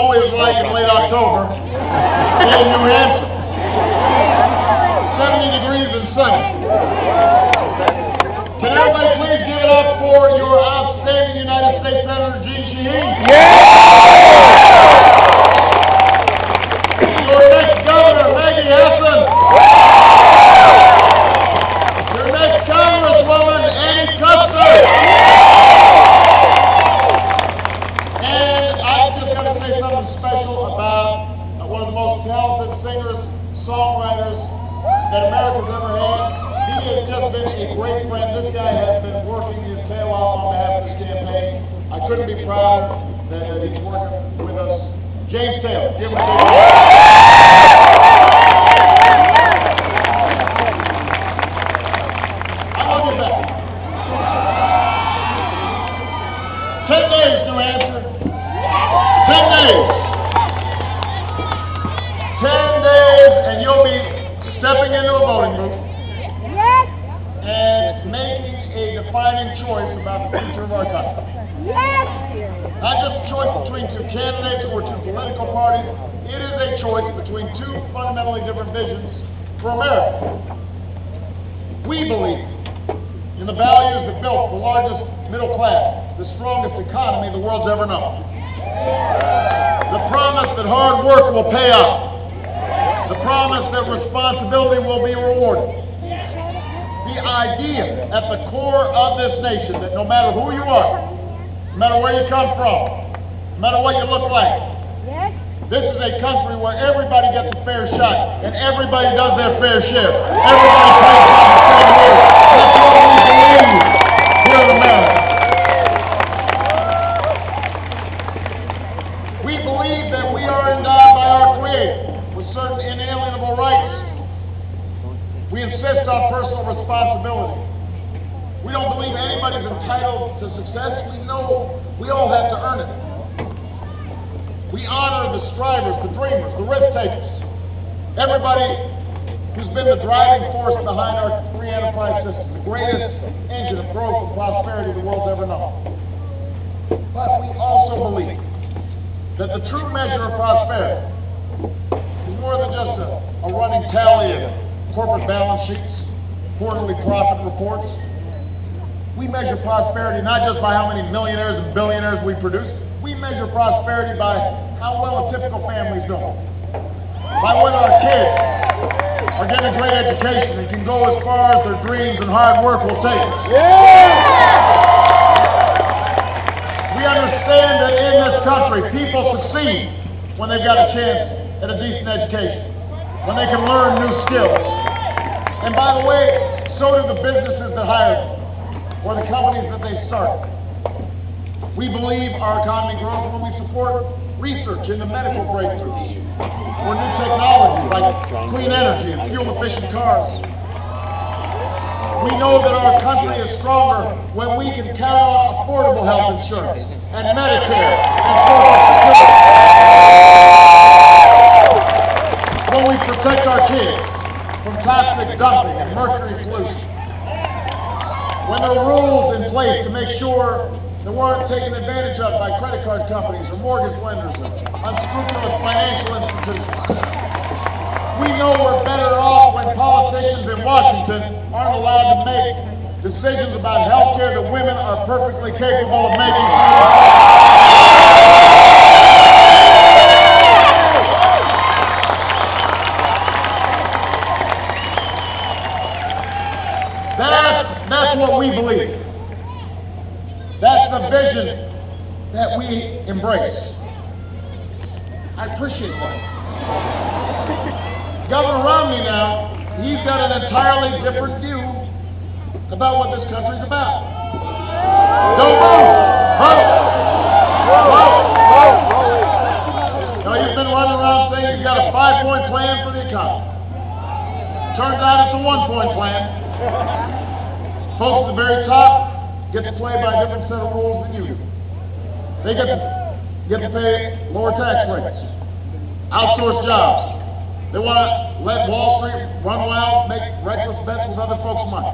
always like in late October in New Hampshire. 70 degrees and sunny. Can everybody please give it up for your outstanding United States Senator, Gene Sheehy? Your next governor, Maggie Hassan. Your next congresswoman, Annie Custer. And I'm just going to say something special about one of the most talented singers, songwriters that America's ever had. He has just been a great friend. This guy has been working his tail off on behalf of this campaign. I couldn't be prouder that he's working with us. James Taylor, give him a big hand. I'm on your back. 10 days, New Hampshire. 10 days. 10 days, and you'll be stepping into a voting booth and making a defining choice about the future of our country. Not just a choice between two candidates or two political parties, it is a choice between two fundamentally different visions for America. We believe in the values that built the largest middle class, the strongest economy the world's ever known. The promise that hard work will pay off. The promise that responsibility will be rewarded. The idea at the core of this nation that no matter who you are, no matter where you come from, no matter what you look like, this is a country where everybody gets a fair shot and everybody does their fair share. Everybody plays by the same rules. That's what we believe here in America. We believe that we are endowed by our Creator with certain inalienable rights. We insist on personal responsibility. We don't believe anybody's entitled to success. We know we all have to earn it. We honor the strivers, the dreamers, the risk takers. Everybody who's been the driving force behind our free enterprise system, the greatest engine of growth and prosperity the world's ever known. But we also believe that the true measure of prosperity is more than just a running tally of corporate balance sheets, quarterly profit reports. We measure prosperity not just by how many millionaires and billionaires we produce. We measure prosperity by how well a typical family's doing. By whether our kids are getting a great education and can go as far as their dreams and hard work will take them. We understand that in this country, people succeed when they've got a chance at a decent education, when they can learn new skills. And by the way, so do the businesses that hire them, or the companies that they start. We believe our economy grows when we support research into medical breakthroughs, or new technology like clean energy and fuel-efficient cars. We know that our country is stronger when we can count on affordable health insurance and Medicare and Social Security. When we protect our kids from toxic dumping and mercury pollution. When there are rules in place to make sure that we aren't taken advantage of by credit card companies or mortgage lenders or unscrupulous financial institutions. We know we're better off when politicians in Washington aren't allowed to make decisions about health care that women are perfectly capable of making. That's what we believe. That's the vision that we embrace. I appreciate that. Governor Romney now, he's got an entirely different view about what this country's about. Don't move! Vote! Now, he's been running around saying he's got a 5-point plan for the economy. Turns out it's a 1-point plan. Folks at the very top get to play by a different set of rules than you do. They get to pay lower tax rates, outsource jobs. They want to let Wall Street run wild, make reckless bets with other folks' money.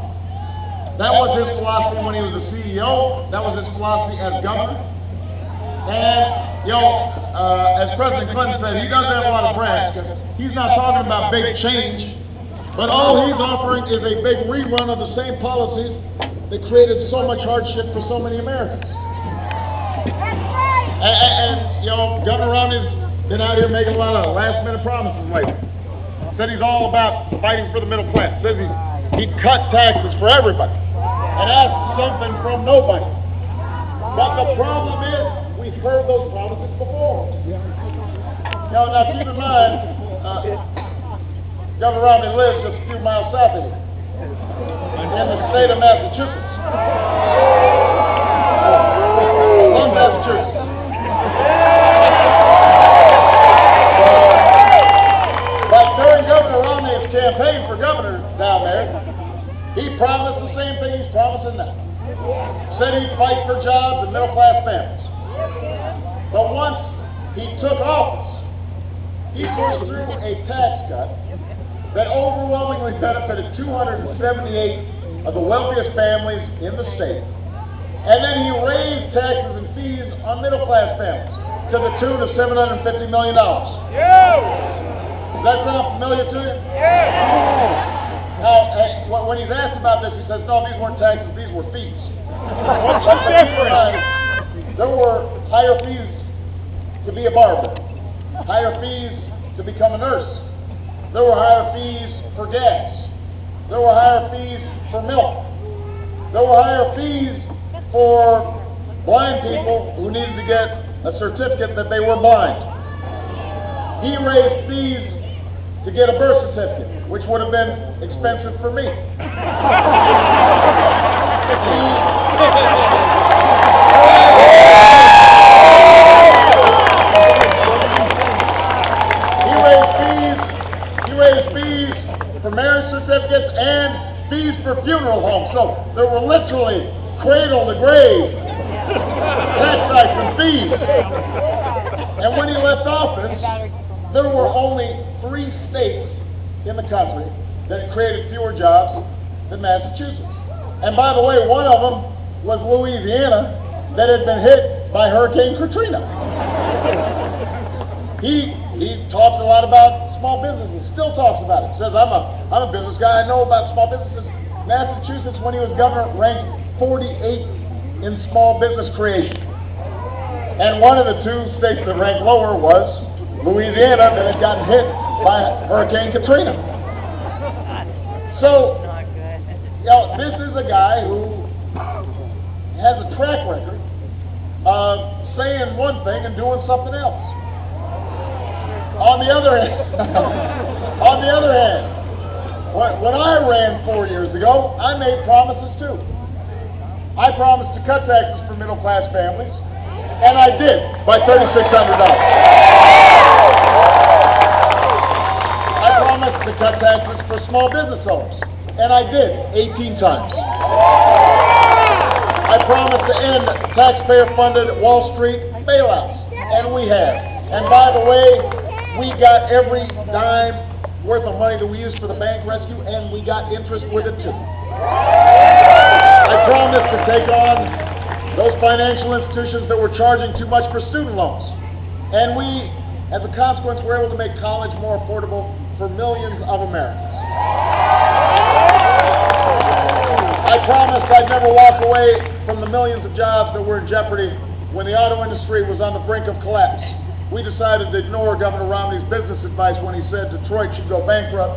That was his philosophy when he was the CEO. That was his philosophy as governor. And As President Clinton said, he does have a lot of brass, because he's not talking about big change, but all he's offering is a big rerun of the same policies that created so much hardship for so many Americans. And Governor Romney's been out here making a lot of last-minute promises lately. Said he's all about fighting for the middle class. Says he'd cut taxes for everybody and ask something from nobody. But the problem is, we've heard those promises before. Now keep in mind, Governor Romney lives just a few miles south of here, in the state of Massachusetts. From Massachusetts. But during Governor Romney's campaign for governor down there, he promised the same thing he's promising now. Said he'd fight for jobs and middle-class families. But once he took office, he pushed through a tax cut that overwhelmingly benefited 278 of the wealthiest families in the state. And then he raised taxes and fees on middle-class families to the tune of $750 million. Does that sound familiar to you? Now, when he's asked about this, he says, no, these weren't taxes, these were fees. What's the difference? There were higher fees to be a barber, higher fees to become a nurse. There were higher fees for gas. There were higher fees for milk. There were higher fees for blind people who needed to get a certificate that they were blind. He raised fees to get a birth certificate, which would have been expensive for me. He raised fees for marriage certificates and fees for funeral homes. So there were literally cradle to grave tax hikes and fees. And when he left office, there were only 3 states in the country that created fewer jobs than Massachusetts. And by the way, one of them was Louisiana, that had been hit by Hurricane Katrina. He talks a lot about small businesses, still talks about it. Says, I'm a business guy, I know about small businesses. Massachusetts, when he was governor, ranked 48 in small business creation. And one of the 2 states that ranked lower was Louisiana, that had gotten hit by Hurricane Katrina. So, this is a guy who has a track record of saying one thing and doing something else. On the other hand, when I ran 4 years ago, I made promises too. I promised to cut taxes for middle-class families, and I did, by $3,600. I promised to cut taxes for small business owners, and I did, 18 times. I promised to end taxpayer-funded Wall Street bailouts, and we have. And by the way, we got every dime worth of money that we used for the bank rescue, and we got interest with it too. I promised to take on those financial institutions that were charging too much for student loans. And we, as a consequence, were able to make college more affordable for millions of Americans. I promised I'd never walk away from the millions of jobs that were in jeopardy when the auto industry was on the brink of collapse. We decided to ignore Governor Romney's business advice when he said Detroit should go bankrupt.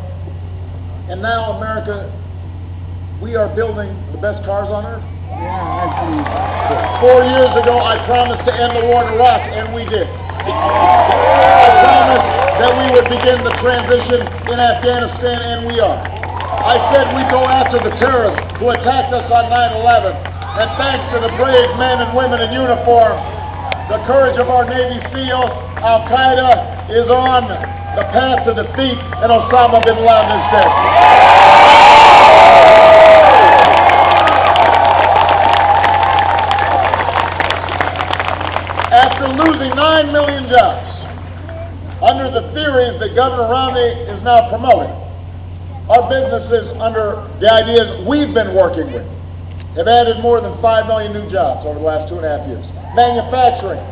And now, America, we are building the best cars on earth. 4 years ago, I promised to end the war in Iraq, and we did. I promised that we would begin the transition in Afghanistan, and we are. I said we'd go after the terrorists who attacked us on 9/11, and thanks to the brave men and women in uniform, the courage of our Navy SEALs, Al-Qaeda is on the path to defeat, and Osama bin Laden is dead. After losing 9 million jobs under the theories that Governor Romney is now promoting, our businesses, under the ideas we've been working with, have added more than 5 million new jobs over the last 2.5 years. Manufacturing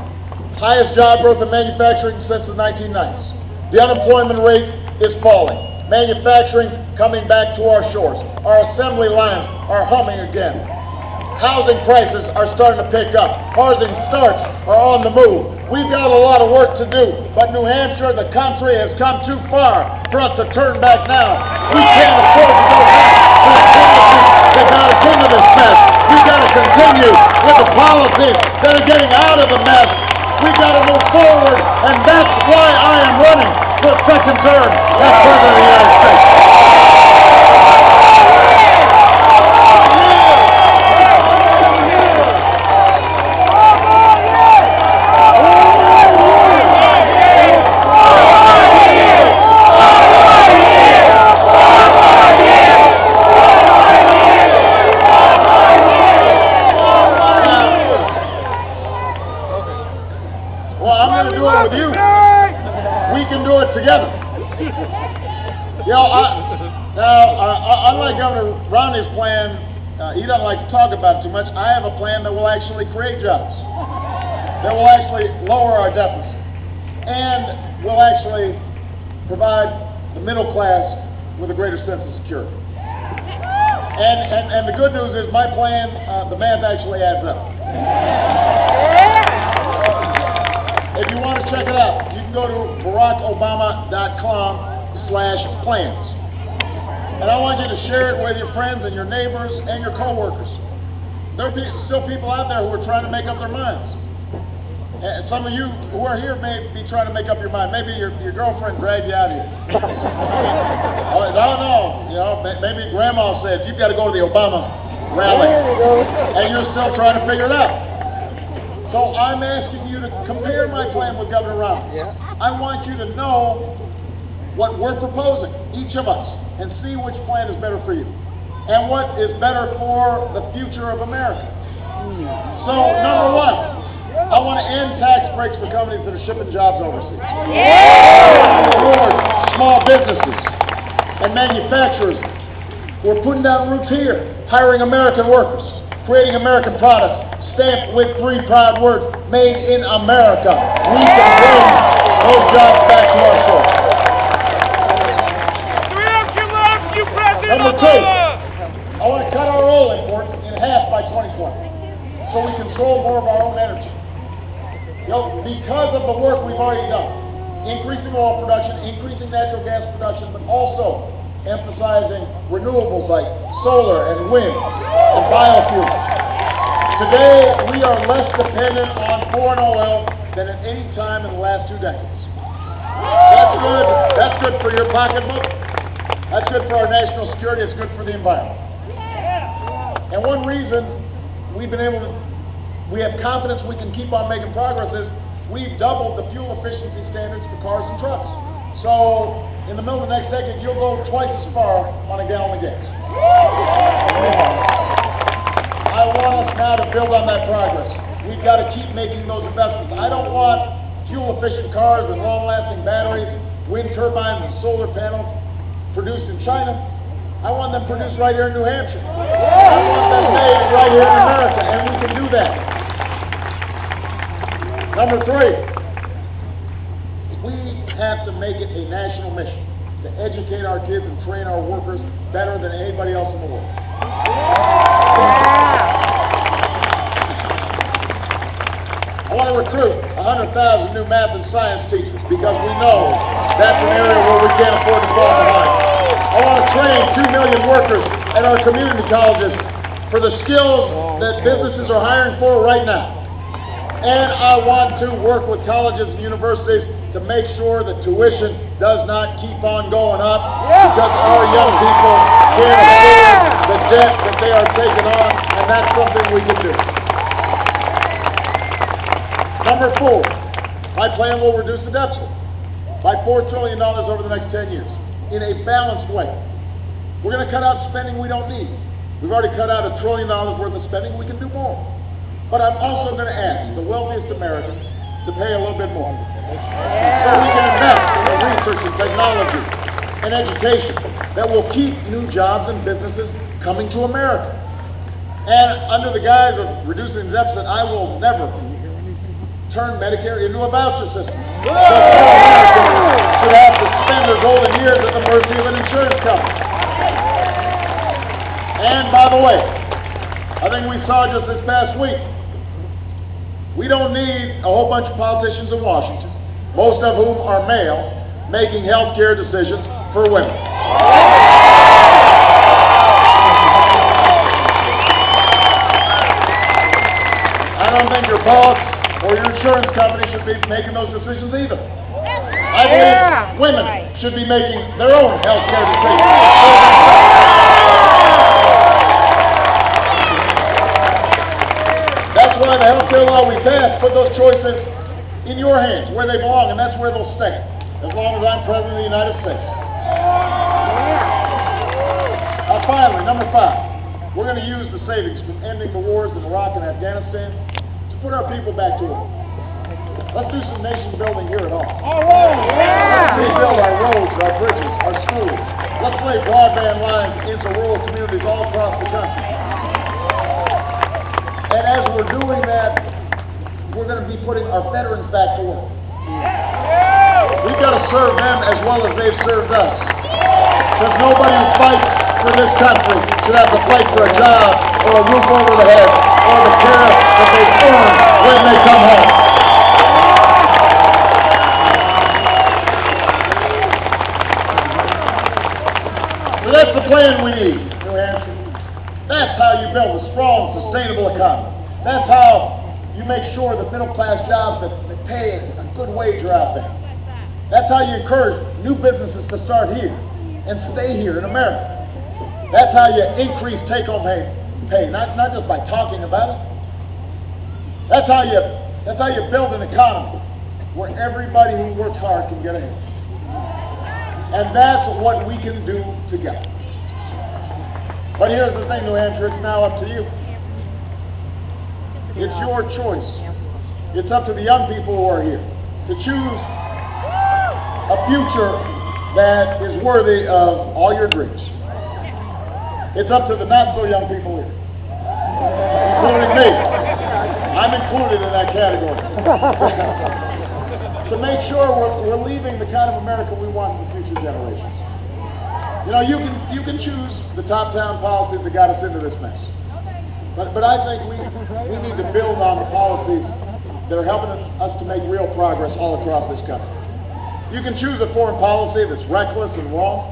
Highest job growth in manufacturing since the 1990s. The unemployment rate is falling. Manufacturing coming back to our shores. Our assembly lines are humming again. Housing prices are starting to pick up. Housing starts are on the move. We've got a lot of work to do, but New Hampshire, the country, has come too far for us to turn back now. We can't afford to go back to the policies that got us into this mess. We've got to continue with the policies that are getting out of the mess. We've got to move forward, and that's why I am running for a second term as President of the United States. Together. Unlike Governor Romney's plan, he doesn't like to talk about it too much. I have a plan that will actually create jobs, that will actually lower our deficit, and will actually provide the middle class with a greater sense of security. And the good news is my plan, the math actually adds up. If you want to check it out, you can go to BarackObama.com/plans. And I want you to share it with your friends and your neighbors and your coworkers. There are still people out there who are trying to make up their minds. And some of you who are here may be trying to make up your mind. Maybe your girlfriend dragged you out here. I don't know. You know, maybe Grandma said you've got to go to the Obama rally, and you're still trying to figure it out. So I'm asking you to compare my plan with Governor Romney. Yeah. I want you to know what we're proposing, each of us, and see which plan is better for you, and what is better for the future of America. So, number one, I want to end tax breaks for companies that are shipping jobs overseas. Reward small businesses and manufacturers who are putting down roots here, hiring American workers, creating American products, stamped with three proud words, made in America. We can bring those jobs back to our shores. Number two, I want to cut our oil imports in half by 2020, so we control more of our own energy. You know, because of the work we've already done, increasing oil production, increasing natural gas production, but also emphasizing renewables like solar and wind and biofuels. Today, we are less dependent on foreign oil than at any time in the last 2 decades. That's good. That's good for your pocketbook. That's good for our national security. It's good for the environment. And one reason we have confidence we can keep on making progress is we've doubled the fuel efficiency standards for cars and trucks. So, in the middle of the next decade, you'll go twice as far on a gallon of gas. I want us now to build on that progress. We've got to keep making those investments. I don't want fuel-efficient cars with long-lasting batteries, wind turbines, and solar panels produced in China. I want them produced right here in New Hampshire. I want them made right here in America, and we can do that. Number three, we have to make it a national mission to educate our kids and train our workers better than anybody else in the world. I want to recruit 100,000 new math and science teachers because we know that's an area where we can't afford to fall behind. I want to train 2 million workers at our community colleges for the skills that businesses are hiring for right now. And I want to work with colleges and universities to make sure that tuition does not keep on going up because our young people can't afford the debt that they are taking on, and that's something we can do. Number four, my plan will reduce the deficit by $4 trillion over the next 10 years in a balanced way. We're going to cut out spending we don't need. We've already cut out $1 trillion worth of spending. We can do more. But I'm also going to ask the wealthiest Americans to pay a little bit more, so we can invest in research and technology and education that will keep new jobs and businesses coming to America. And under the guise of reducing the deficit, I will never turn Medicare into a voucher system. So Americans should have to spend their golden years at the mercy of an insurance company. And by the way, I think we saw just this past week, we don't need a whole bunch of politicians in Washington, most of whom are male, making health care decisions for women. I don't think your boss or your insurance company should be making those decisions either. I believe women should be making their own health care decisions. That's why the health care law we passed put those choices in your hands, where they belong, and that's where they'll stay, as long as I'm President of the United States. Finally, number 5, we're going to use the savings from ending the wars in Iraq and Afghanistan to put our people back to work. Let's do some nation building here at home. Let's rebuild our roads, our bridges, our schools. Let's lay broadband lines into rural communities all across the country. And as we're doing that, we're going to be putting our veterans back to work. We've got to serve them as well as they've served us. Because nobody who fights for this country should have to fight for a job or a roof over the head or the care that they've earned when they come home. So that's the plan we need, New Hampshire. That's how you build a strong, sustainable economy. That's how you make sure the middle-class jobs that pay a good wage are out there. That's how you encourage new businesses to start here and stay here in America. That's how you increase take-home pay, not just by talking about it. That's how you build an economy where everybody who works hard can get ahead. And that's what we can do together. But here's the thing, New Hampshire, it's now up to you. It's your choice. It's up to the young people who are here to choose a future that is worthy of all your dreams. It's up to the not-so-young people here, including me. I'm included in that category. To make sure we're leaving the kind of America we want for future generations. You know, you can choose the top-down policies that got us into this mess. But I think we need to build on the policies that are helping us to make real progress all across this country. You can choose a foreign policy that's reckless and wrong,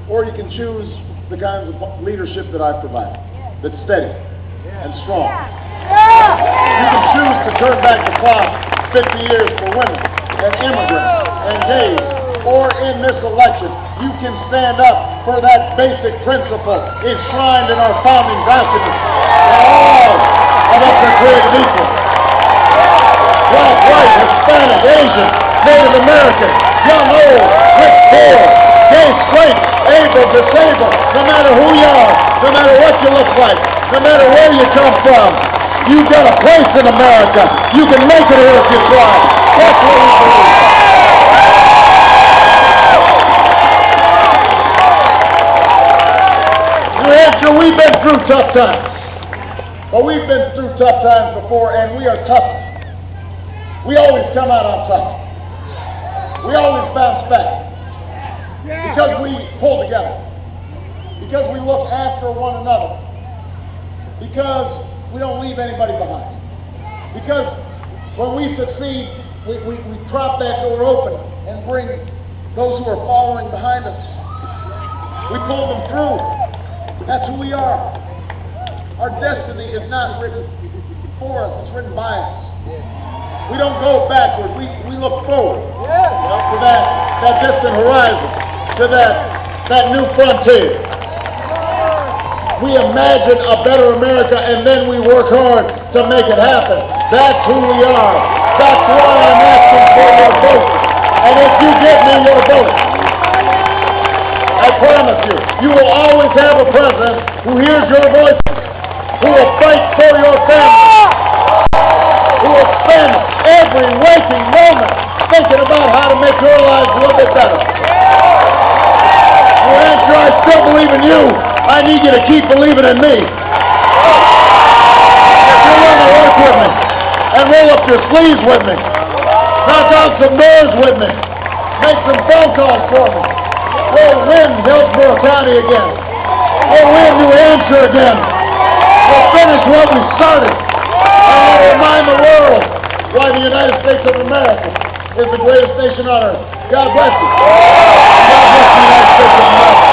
or you can choose the kinds of leadership that I've provided, that's steady and strong. You can choose to turn back the clock 50 years for women and immigrants and gays, or in this election, you can stand up for that basic principle enshrined in our founding documents that all of us are created equal. Black, white, Hispanic, Asian, Native American, young, old, rich, poor, gay, straight, able, disabled, no matter who you are, no matter what you look like, no matter where you come from, you've got a place in America. You can make it here if you try. That's what we believe. New Hampshire, we've been through tough times. But we've been through tough times before, and we are tough. We always come out on top. We always bounce back. Because we pull together. Because we look after one another. Because we don't leave anybody behind. Because when we succeed, we prop that door open and bring those who are following behind us. We pull them through. That's who we are. Our destiny is not written for us, it's written by us. We don't go backward, we look forward to that distant horizon, to that new frontier. We imagine a better America and then we work hard to make it happen. That's who we are. That's why I'm asking for your vote. And if you give me your vote, I promise you, you will always have a president who hears your voice, who will fight for your family, who will spend every waking moment thinking about how to make your lives a little bit better. New Hampshire, I still believe in you. I need you to keep believing in me. If you're willing to work with me, And roll up your sleeves with me. Knock on some doors with me. Make some phone calls for me. We'll win Hillsborough County again. We'll win New Hampshire again. We'll finish what we started. And we'll remind the world why the United States of America is the greatest nation on earth. God bless you. God bless the United States of America.